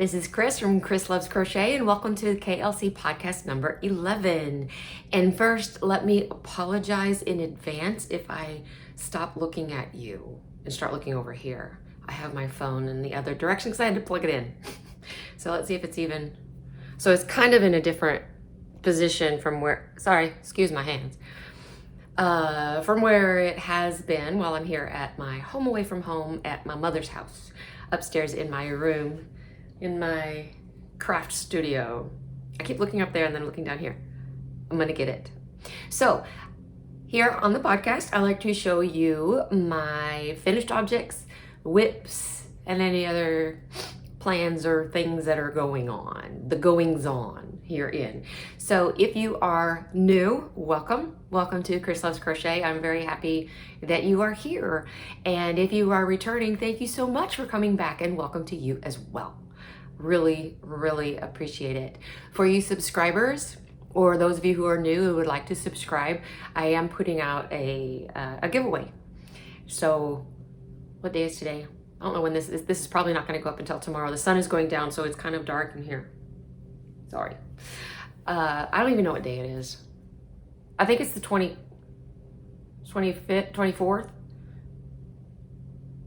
This is Chris from Chris Loves Crochet, and welcome to KLC Podcast number 11. And first, let me apologize in advance if I stop looking at you and start looking over here. I have my phone in the other direction because I had to plug it in. So let's see if it's even. So it's kind of in a different position from where, sorry, excuse my hands. From where it has been while I'm here at my home away from home at my mother's house, upstairs in my room, in my craft studio. I keep looking up there and then looking down here. I'm gonna get it. So here on the podcast, I like to show you my finished objects, whips, and any other plans or things that are going on, the goings on herein. So if you are new, welcome to Chris Loves Crochet. I'm very happy that you are here. And if you are returning, thank you so much for coming back, and welcome to you as well. Really, really appreciate it. For you subscribers, or those of you who are new who would like to subscribe, I am putting out a giveaway. So what day is today? I don't know when this is. This is probably not going to go up until tomorrow. The sun is going down, so it's kind of dark in here. Sorry. I don't even know what day it is. I think it's the 25th, 24th.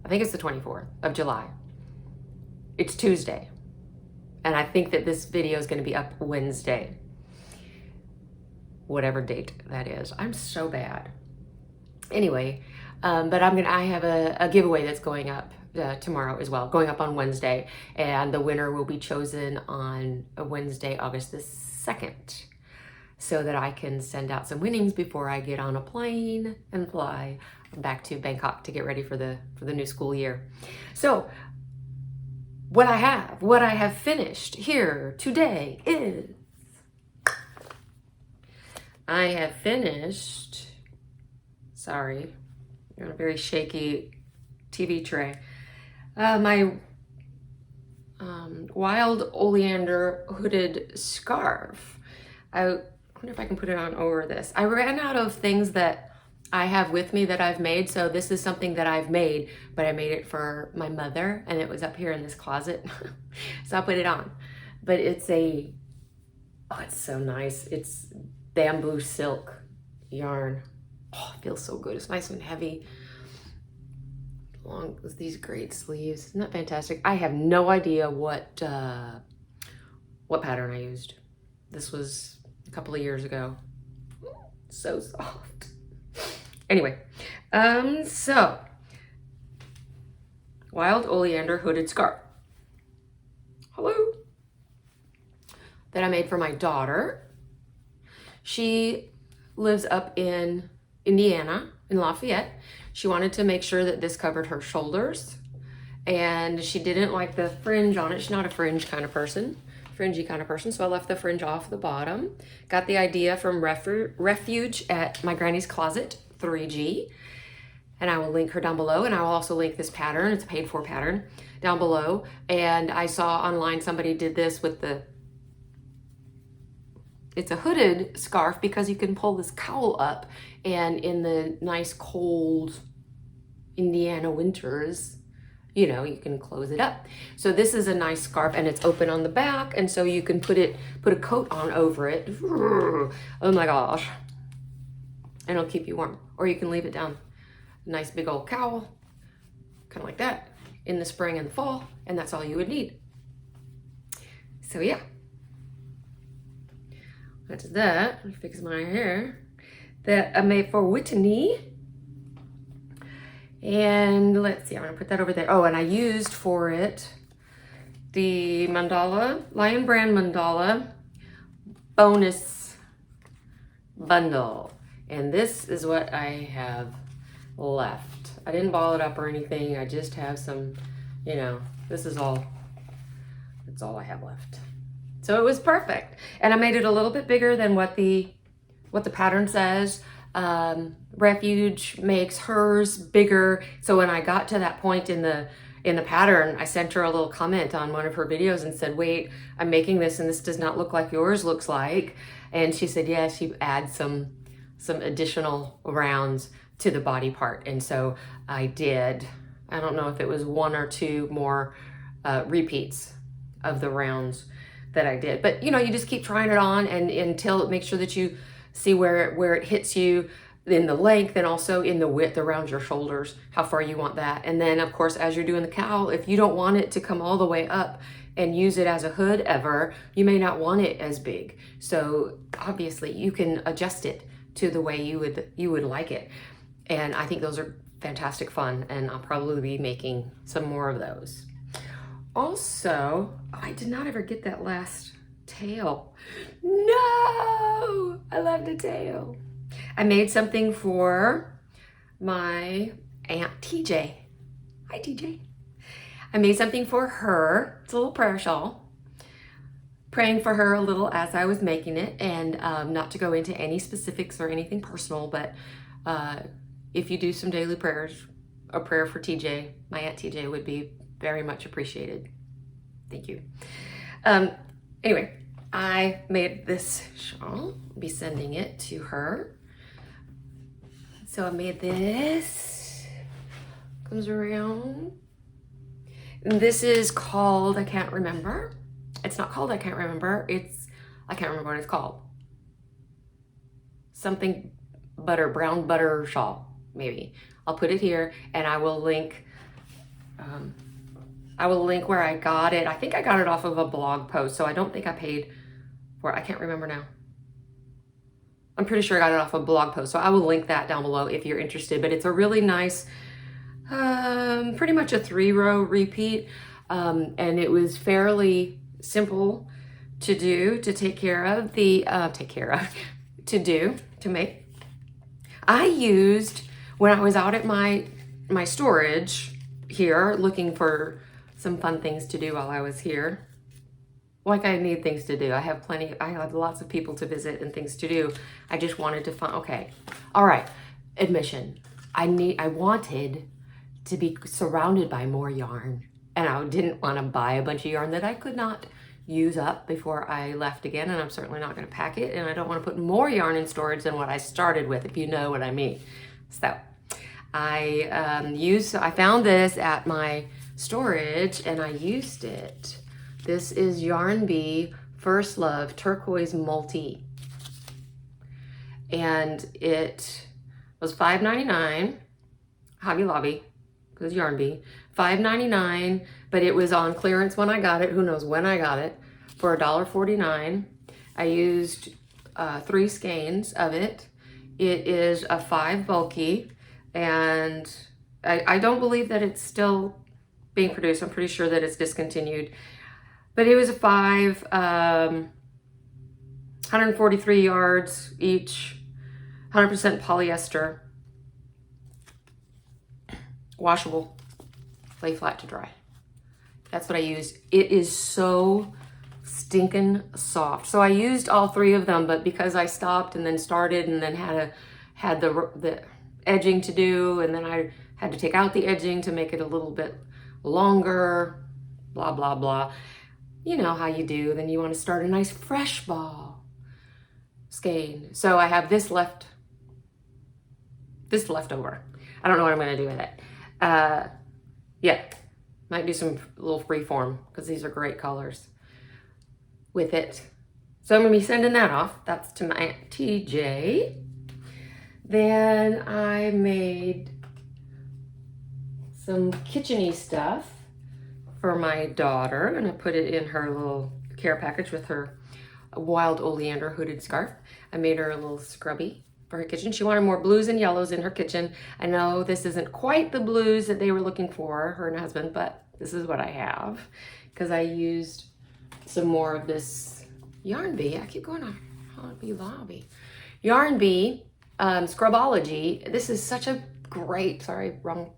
I think it's the 24th of July. It's Tuesday. And I think that this video is going to be up Wednesday. Whatever date that is. I'm so bad. Anyway, but I have a giveaway that's going up tomorrow as well, going up on Wednesday, and the winner will be chosen on a Wednesday, August the 2nd, so that I can send out some winnings before I get on a plane and fly back to Bangkok to get ready for the new school year. So what I have finished here today is I have finished, sorry, you're on a very shaky TV tray, my wild oleander hooded scarf. I wonder if I can put it on over this. I ran out of things that I have with me that I've made, so this is something that I've made, but I made it for my mother, and it was up here in this closet, so I'll put it on. But it's so nice. It's bamboo silk yarn. Oh, it feels so good. It's nice and heavy. Long with these great sleeves. Isn't that fantastic? I have no idea what pattern I used. This was a couple of years ago. So soft. Anyway, so wild oleander hooded scarf. Hello. That I made for my daughter. She lives up in Indiana, in Lafayette. She wanted to make sure that this covered her shoulders, and she didn't like the fringe on it. She's not a fringy kind of person, so I left the fringe off the bottom. Got the idea from Refuge at my granny's closet, 3G, and I will link her down below, and I will also link this pattern. It's a paid for pattern down below, and I saw online somebody did this with it's a hooded scarf because you can pull this cowl up, and in the nice cold Indiana winters, you know, you can close it up. So this is a nice scarf, and it's open on the back, and so you can put a coat on over it. Oh my gosh. And it'll keep you warm. Or you can leave it down. Nice big old cowl, kind of like that, in the spring and the fall, and that's all you would need. So yeah. That's that. Let me fix my hair. That I made for Whitney. And let's see, I'm gonna put that over there. Oh, and I used for it the mandala, Lion Brand mandala bonus bundle. And this is what I have left. I didn't ball it up or anything. I just have some, you know, that's all I have left. So it was perfect. And I made it a little bit bigger than what the pattern says. Refuge makes hers bigger. So when I got to that point in the pattern, I sent her a little comment on one of her videos and said, wait, I'm making this and this does not look like yours looks like. And she said, yes, she adds some additional rounds to the body part. And so I did. I don't know if it was one or two more repeats of the rounds that I did. But you know, you just keep trying it on and until make sure that you see where it hits you in the length and also in the width around your shoulders, how far you want that. And then of course, as you're doing the cowl, if you don't want it to come all the way up and use it as a hood ever, you may not want it as big. So obviously you can adjust it to the way you would like it. And I think those are fantastic fun, and I'll probably be making some more of those. Also, I did not ever get that last tail. No, I love the tail. I made something for my Aunt TJ. Hi, TJ. I made something for her. It's a little prayer shawl. Praying for her a little as I was making it, and not to go into any specifics or anything personal, but if you do some daily prayers, a prayer for TJ, my Aunt TJ, would be very much appreciated. Thank you. Anyway, I made this shawl. I'll be sending it to her. So I made this. Comes around. And this is called, I can't remember. It's not called I can't remember. I can't remember what it's called. Something butter, brown butter shawl, maybe. I'll put it here, and I will link where I got it. I think I got it off of a blog post, so I don't think I paid for it. I can't remember now. I'm pretty sure I got it off a blog post, so I will link that down below if you're interested. But it's a really nice, pretty much a 3-row repeat, and it was fairly simple to do, to take care of, to make. I used, when I was out at my storage here, looking for some fun things to do while I was here. Like, I need things to do. I have lots of people to visit and things to do. I just wanted to find, okay, all right, admission. I wanted to be surrounded by more yarn, and I didn't want to buy a bunch of yarn that I could not use up before I left again, and I'm certainly not going to pack it, and I don't want to put more yarn in storage than what I started with, if you know what I mean. So I found this at my storage and I used it. This is Yarn Bee First Love Turquoise Multi, and it was $5.99, Hobby Lobby, because Yarn Bee, $5.99, but it was on clearance when I got it. Who knows when I got it, for $1.49. I used 3 skeins of it. It is a 5 bulky, and I don't believe that it's still being produced. I'm pretty sure that it's discontinued, but it was a 5, 143 yards each, 100% polyester, washable, lay flat to dry. That's what I used. It is so stinking soft. So I used all 3 of them, but because I stopped and then started and then had the edging to do, and then I had to take out the edging to make it a little bit longer, blah, blah, blah. You know how you do. Then you want to start a nice fresh ball skein. So I have this left over. I don't know what I'm going to do with it. Yeah, might do some little freeform because these are great colors with it. So I'm going to be sending that off. That's to my Aunt TJ. Then I made some kitchen-y stuff for my daughter. I'm going to put it in her little care package with her wild oleander hooded scarf. I made her a little scrubby for her kitchen. She wanted more blues and yellows in her kitchen. I know this isn't quite the blues that they were looking for, her and her husband, but this is what I have because I used some more of this Yarn Bee. I keep going on Hobby Lobby. Yarn Bee Scrubology. This is such a great, sorry, wrong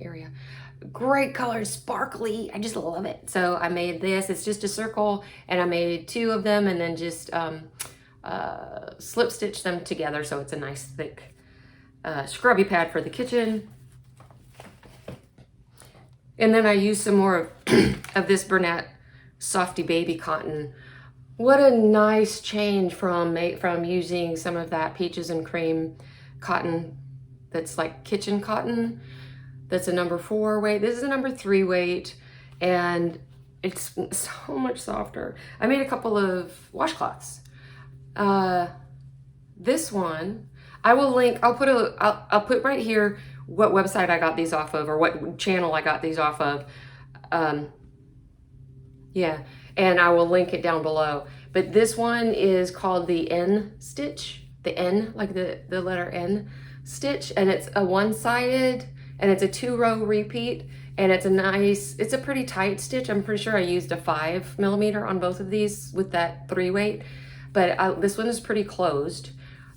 area. Great color, sparkly. I just love it. So I made this. It's just a circle, and I made 2 of them and then just slip stitch them together so it's a nice thick scrubby pad for the kitchen. And then I used some more of this Bernat Softy Baby Cotton. What a nice change from using some of that Peaches and Cream cotton that's like kitchen cotton. That's a number 4 weight. This is a number 3 weight, and It's so much softer. I made a couple of washcloths. This one, I will link, I'll put right here what website I got these off of, or what channel I got these off of. Yeah, and I will link it down below. But this one is called the N stitch, the N, like the letter N stitch, and it's a one-sided, and it's a 2-row repeat, and it's a pretty tight stitch. I'm pretty sure I used a 5mm on both of these with that 3 weight, but this one is pretty closed,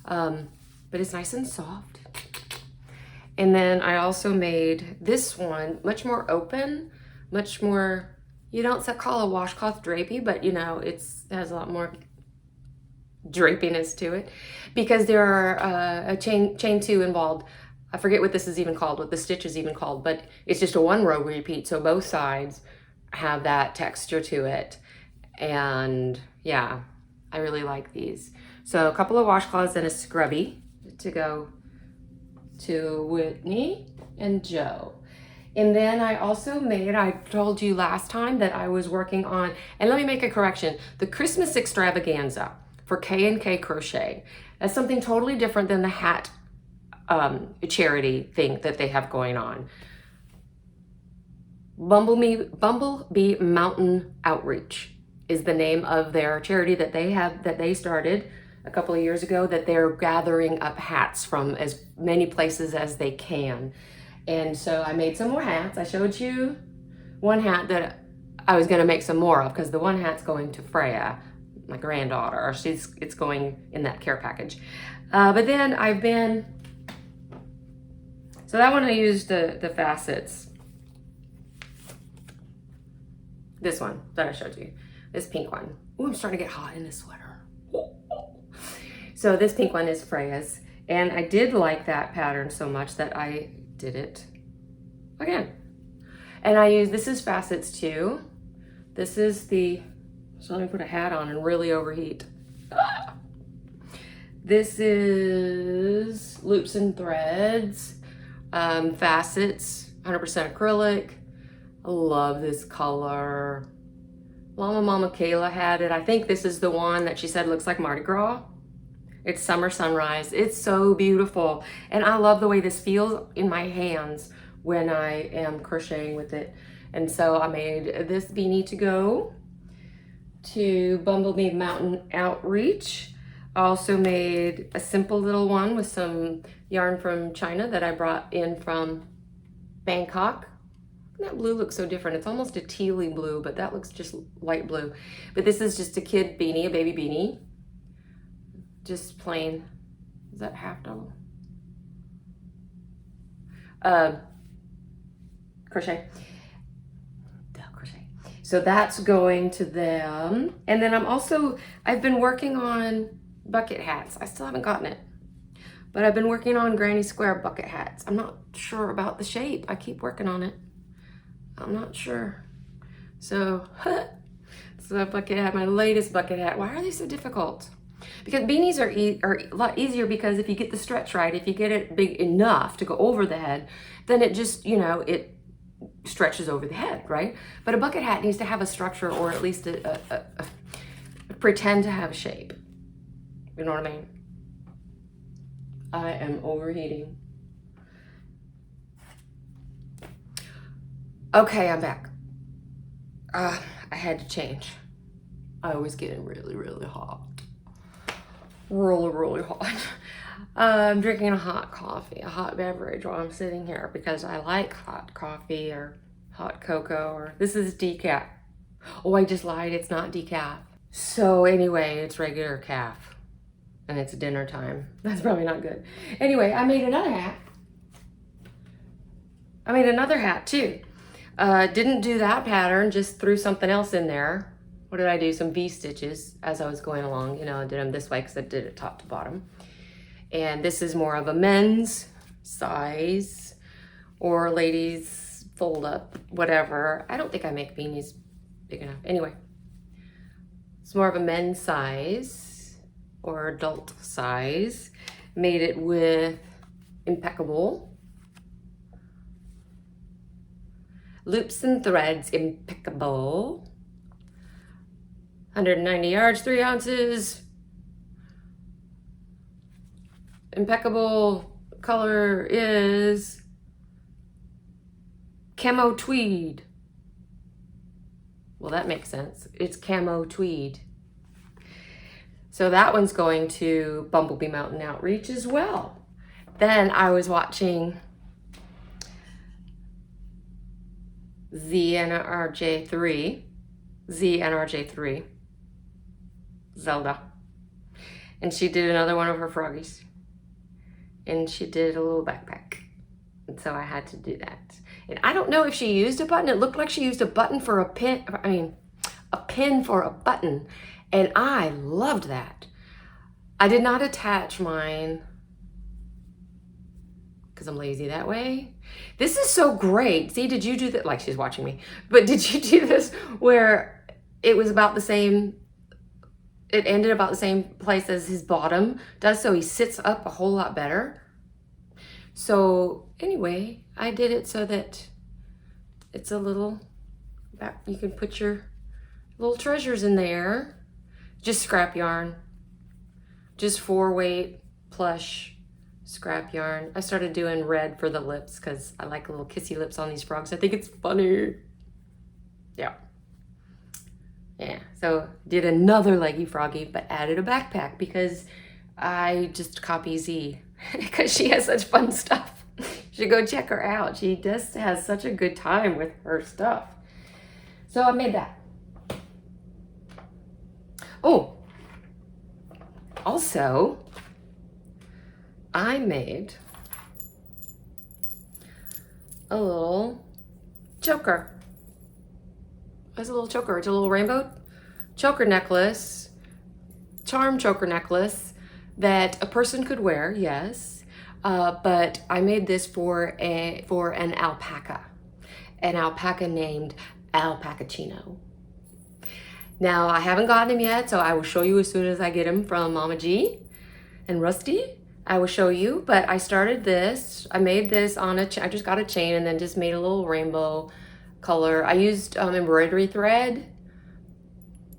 but it's nice and soft. And then I also made this one much more open, much more, you don't call a washcloth drapey, but you know, it has a lot more drapiness to it because there are a chain 2 involved. I forget what this is even called, what the stitch is even called, but it's just a 1-row repeat. So both sides have that texture to it. And yeah, I really like these. So a couple of washcloths and a scrubby to go to Whitney and Joe. And then I also made, I told you last time that I was working on, and let me make a correction, the Christmas extravaganza for K&K Crochet. That's something totally different than the hat charity thing that they have going on. Bumblebee Mountain Outreach is the name of their charity that they started a couple of years ago, that they're gathering up hats from as many places as they can. And so I made some more hats. I showed you one hat that I was gonna make some more of because the one hat's going to Freya, my granddaughter. It's going in that care package. But then so that one I used the facets. This one that I showed you, this pink one. Ooh, I'm starting to get hot in this sweater. So this pink one is Freya's. And I did like that pattern so much that I did it again. And this is facets too. This is so let me put a hat on and really overheat. This is loops and threads, facets, 100% acrylic. I love this color. Mama Kayla had it. I think this is the one that she said looks like Mardi Gras. It's Summer Sunrise. It's so beautiful. And I love the way this feels in my hands when I am crocheting with it. And so I made this beanie to go to Bumblebee Mountain Outreach. I also made a simple little one with some yarn from China that I brought in from Bangkok. That blue looks so different. It's almost a tealy blue, but that looks just light blue. But this is just a kid beanie, a baby beanie. Just plain, is that half double? Crochet. So that's going to them. And then I've been working on bucket hats. I still haven't gotten it, but I've been working on granny square bucket hats. I'm not sure about the shape. I keep working on it. I'm not sure. So, so bucket hat, my latest bucket hat. Why are they so difficult? Because beanies are a lot easier because if you get the stretch right, if you get it big enough to go over the head, then it just, it stretches over the head, right? But a bucket hat needs to have a structure, or at least pretend to have a shape. You know what I mean? I am overheating. Okay, I'm back. I had to change. I was getting really, really hot. Really, really hot. I'm drinking a hot coffee, a hot beverage while I'm sitting here because I like hot coffee or hot cocoa, or this is decaf. Oh, I just lied, it's not decaf. So anyway, it's regular calf and it's dinner time. That's probably not good. Anyway, I made another hat. I made another hat too. Didn't do that pattern, just threw something else in there. What did I do? Some V-stitches as I was going along. I did them this way because I did it top to bottom. And this is more of a men's size or ladies fold up, whatever. I don't think I make beanies big enough. Anyway, it's more of a men's size or adult size. Made it with Impeccable. Loops and threads, Impeccable. 190 yards, 3 ounces. Impeccable color is camo tweed. Well, that makes sense. It's camo tweed. So that one's going to Bumblebee Mountain Outreach as well. Then I was watching ZNRJ3, Zelda. And she did another one of her froggies. And she did a little backpack. And so I had to do that. And I don't know if she used a button. It looked like she used a button for a pin, a pin for a button. And I loved that. I did not attach mine because I'm lazy that way. This is so great. See, did you do that? Like, she's watching me. But did you do this where it was about the same, it ended about the same place as his bottom does, so he sits up a whole lot better? So anyway, I did it so that it's a little, you can put your little treasures in there. Just scrap yarn, just 4-weight plush scrap yarn. I started doing red for the lips because I like little kissy lips on these frogs. I think it's funny. Yeah. So did another leggy froggy, but added a backpack because I just copy Z because she has such fun stuff. You should go check her out. She just has such a good time with her stuff. So I made that. Oh, also, I made a little choker. It's a little choker. It's a little rainbow choker necklace, charm choker necklace that a person could wear, yes. But I made this for an alpaca named Alpacino. Now, I haven't gotten him yet, so I will show you as soon as I get him from Mama G and Rusty. I will show you, but I started this. I made this on I just got a chain and then just made a little rainbow color. I used embroidery thread,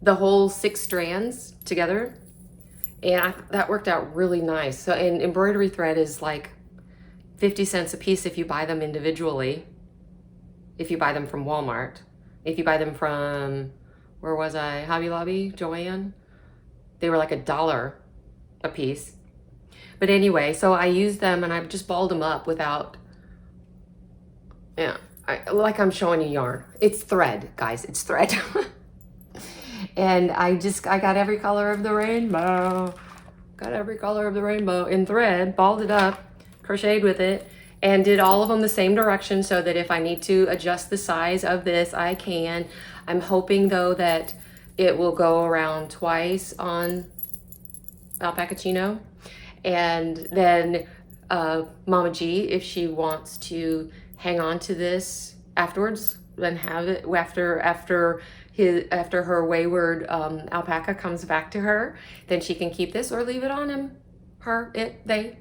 the whole 6 strands together, and that worked out really nice. So, and embroidery thread is like 50 cents a piece if you buy them individually, if you buy them from Walmart. If you buy them from, where was I? Hobby Lobby, Joann? They were like $1 a piece. But anyway, so I used them and I just balled them up without, like I'm showing you yarn. It's thread, guys, it's thread. And I got every color of the rainbow. Got every color of the rainbow in thread, balled it up, crocheted with it, and did all of them the same direction so that if I need to adjust the size of this, I can. I'm hoping though that it will go around twice on Alpacino. And then Mama G, if she wants to hang on to this afterwards and have it after her wayward alpaca comes back to her, then she can keep this or leave it on him. Her, it, they.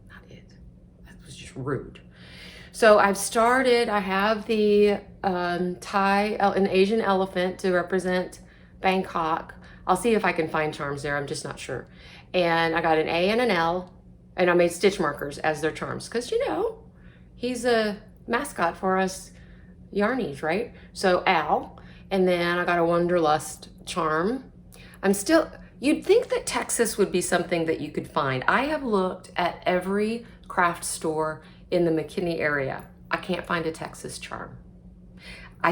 Not it. That was just rude. So I have the Thai, an Asian elephant to represent Bangkok. I'll see if I can find charms there. I'm just not sure. And I got an A and an L, and I made stitch markers as their charms because, he's a mascot for us yarnies, right? So Al, and then I got a Wanderlust charm. You'd think that Texas would be something that you could find. I have looked at every craft store in the McKinney area. I can't find a Texas charm.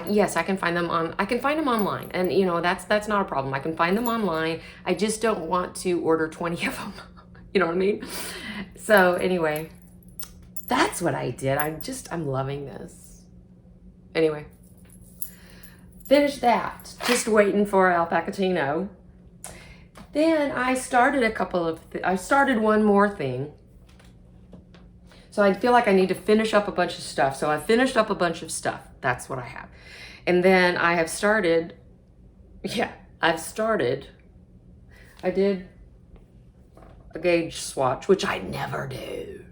Yes, I can find them online, and that's not a problem. I can find them online. I just don't want to order 20 of them. You know what I mean? So anyway, that's what I did. I'm loving this. Anyway, finished that. Just waiting for Alpacino. Then I started I started one more thing. So I feel like I need to finish up a bunch of stuff. So I finished up a bunch of stuff. That's what I have. And then I did a gauge swatch, which I never do.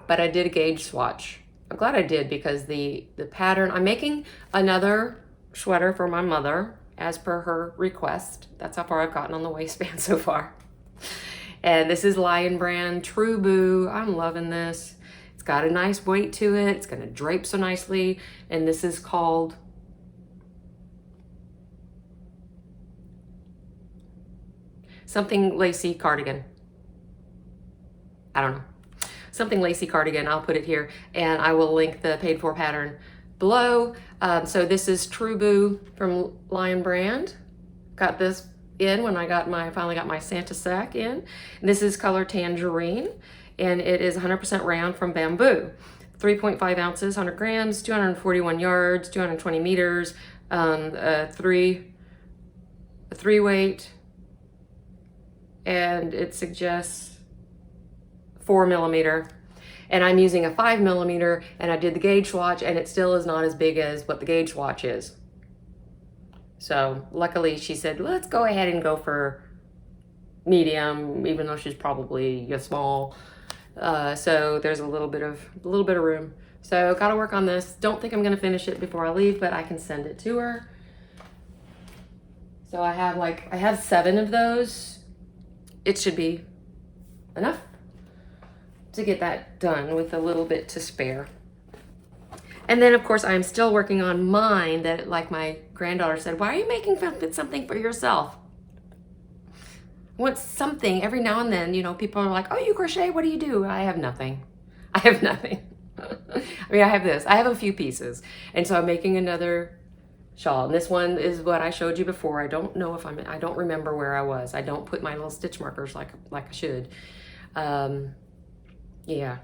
But I did a gauge swatch. I'm glad I did because the pattern, I'm making another sweater for my mother. as per her request. That's how far I've gotten on the waistband so far. And this is Lion brand True Boo. I'm loving this. It's got a nice weight to it. It's gonna drape so nicely. And this is called something lacy cardigan. I don't know. Something lacy cardigan. I'll put it here, and I will link the paid for pattern below. So this is True Boo from Lion brand. Got this in when I finally got my Santa sack in. And this is color Tangerine, and it is 100% rayon from Bamboo. 3.5 ounces, 100 grams, 241 yards, 220 meters, a three weight, and it suggests 4 millimeter. And I'm using a 5 millimeter, and I did the gauge swatch, and it still is not as big as what the gauge swatch is. So luckily she said, let's go ahead and go for medium, even though she's probably a small. So there's a little bit of room. So gotta work on this. Don't think I'm gonna finish it before I leave, but I can send it to her. So I have 7 of those. It should be enough to get that done with a little bit to spare. And then of course I'm still working on mine that, like my granddaughter said, why are you making something for yourself? I want something every now and then, you know, people are like, oh, you crochet, what do you do? I have nothing. I have nothing. I mean, I have this, I have a few pieces. And so I'm making another shawl. And this one is what I showed you before. I don't know if I don't remember where I was. I don't put my little stitch markers like I should. Yeah.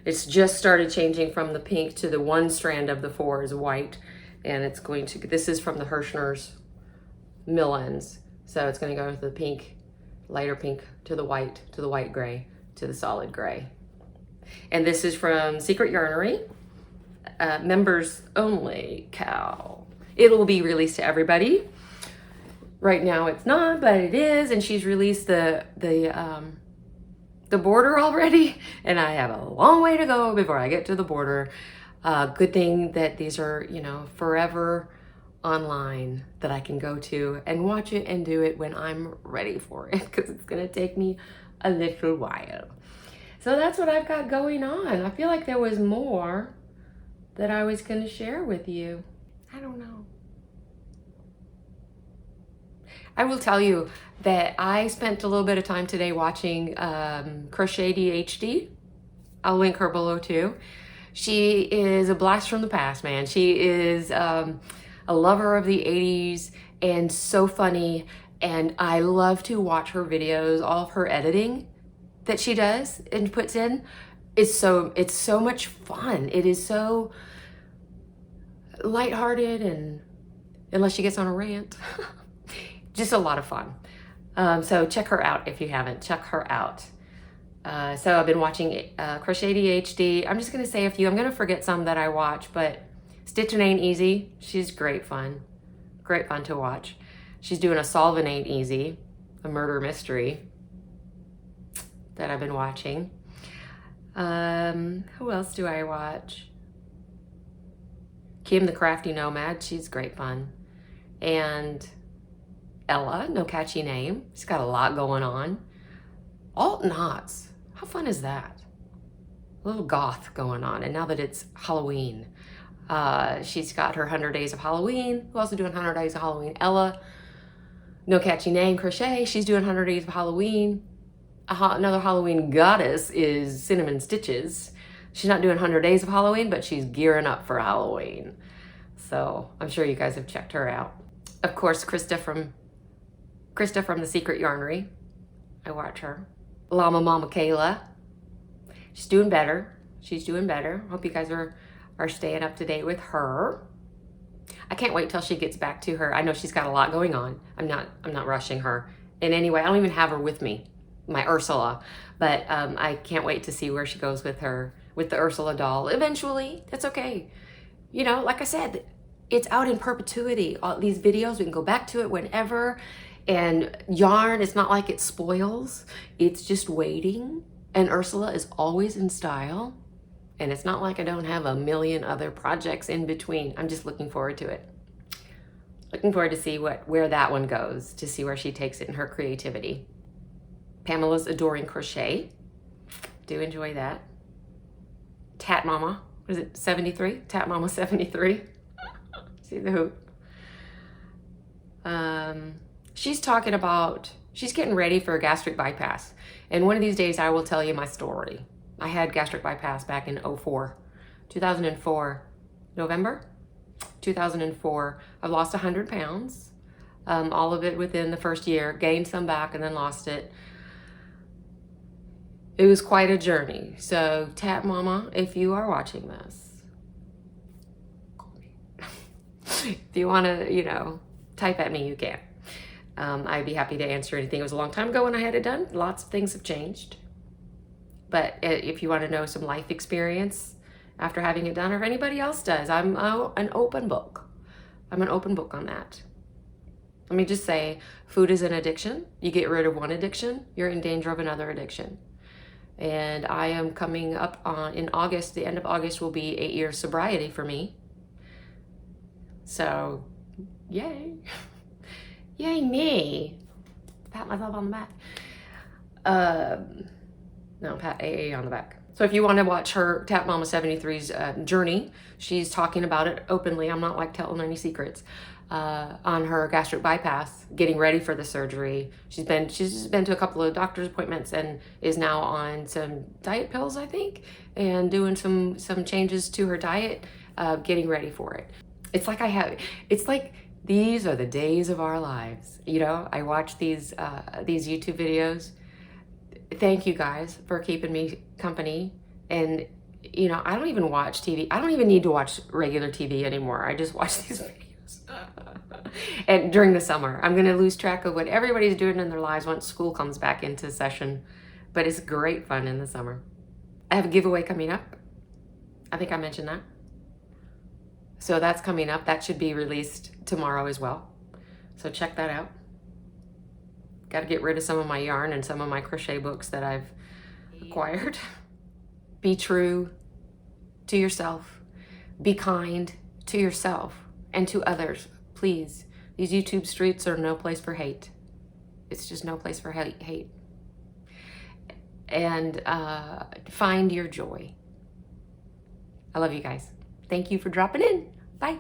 It's just started changing from the pink to the one strand of the 4 is white, and it's going to, this is from the Hirschner's mill ends. So it's going to go to the pink, lighter pink to the white gray, to the solid gray. And this is from Secret Yarnery, members only cow. It'll be released to everybody. Right now it's not, but it is, and she's released the border already, and I have a long way to go before I get to the border. Good thing that these are, you know, forever online, that I can go to and watch it and do it when I'm ready for it, because it's gonna take me a little while. So that's what I've got going on. I feel like there was more that I was gonna share with you. I don't know. I will tell you that I spent a little bit of time today watching Crocheting HD. I'll link her below too. She is a blast from the past, man. She is a lover of the 80s and so funny. And I love to watch her videos. All of her editing that she does and puts in is it's so much fun. It is so lighthearted, and unless she gets on a rant. Just a lot of fun. So check her out if you haven't. Check her out. So I've been watching Crocheting HD. I'm just going to say a few. I'm going to forget some that I watch, but Stitching Ain't Easy. She's great fun. Great fun to watch. She's doing a Solving Ain't Easy, a murder mystery that I've been watching. Who else do I watch? Kim the Crafty Nomad. She's great fun. And Ella, no catchy name. She's got a lot going on. Alt knots. How fun is that? A little goth going on. And now that it's Halloween, she's got her 100 Days of Halloween. Who else is doing 100 Days of Halloween? Ella, no catchy name, Crochet. She's doing 100 Days of Halloween. Another Halloween goddess is Cinnamon Stitches. She's not doing 100 Days of Halloween, but she's gearing up for Halloween. So I'm sure you guys have checked her out. Of course, Krista from the Secret Yarnery. I watch her. Llama Mama Kayla. She's doing better. She's doing better. Hope you guys are staying up to date with her. I can't wait till she gets back to her. I know she's got a lot going on. I'm not rushing her in any way. I don't even have her with me, my Ursula. But I can't wait to see where she goes with the Ursula doll. Eventually, that's okay. You know, like I said, it's out in perpetuity. All these videos, we can go back to it whenever. And yarn, it's not like it spoils. It's just waiting. And Ursula is always in style. And it's not like I don't have a million other projects in between. I'm just looking forward to it. Looking forward to see where that one goes, to see where she takes it in her creativity. Pamela's Adoring Crochet. Do enjoy that. Tat Mama. Was it 73? Tat Mama 73. See the hoop. She's talking about, she's getting ready for a gastric bypass. And one of these days I will tell you my story. I had gastric bypass back in 2004, November 2004. I've lost 100 pounds, all of it within the first year, gained some back and then lost it. It was quite a journey. So Tat Mama, if you are watching this, call me. If you want to, type at me, you can. I'd be happy to answer anything. It was a long time ago when I had it done. Lots of things have changed. But if you want to know some life experience after having it done, or if anybody else does, I'm an open book. I'm an open book on that. Let me just say, food is an addiction. You get rid of one addiction, you're in danger of another addiction. And I am coming up in August. The end of August will be 8 years sobriety for me. So, yay. Yay me. Pat myself on the back. No, pat AA on the back. So if you want to watch her, Tat Mama 73's journey, she's talking about it openly. I'm not like telling any secrets. On her gastric bypass, getting ready for the surgery. She's been to a couple of doctor's appointments and is now on some diet pills, I think, and doing some changes to her diet, getting ready for it. It's like these are the days of our lives. I watch these YouTube videos. Thank you guys for keeping me company. And I don't even watch TV. I don't even need to watch regular TV anymore. I just watch these videos. And during the summer, I'm going to lose track of what everybody's doing in their lives once school comes back into session. But it's great fun in the summer. I have a giveaway coming up. I think I mentioned that. So that's coming up. That should be released tomorrow as well. So check that out. Got to get rid of some of my yarn and some of my crochet books that I've acquired. Be true to yourself. Be kind to yourself and to others, please. These YouTube streets are no place for hate. It's just no place for hate. And find your joy. I love you guys. Thank you for dropping in. Bye.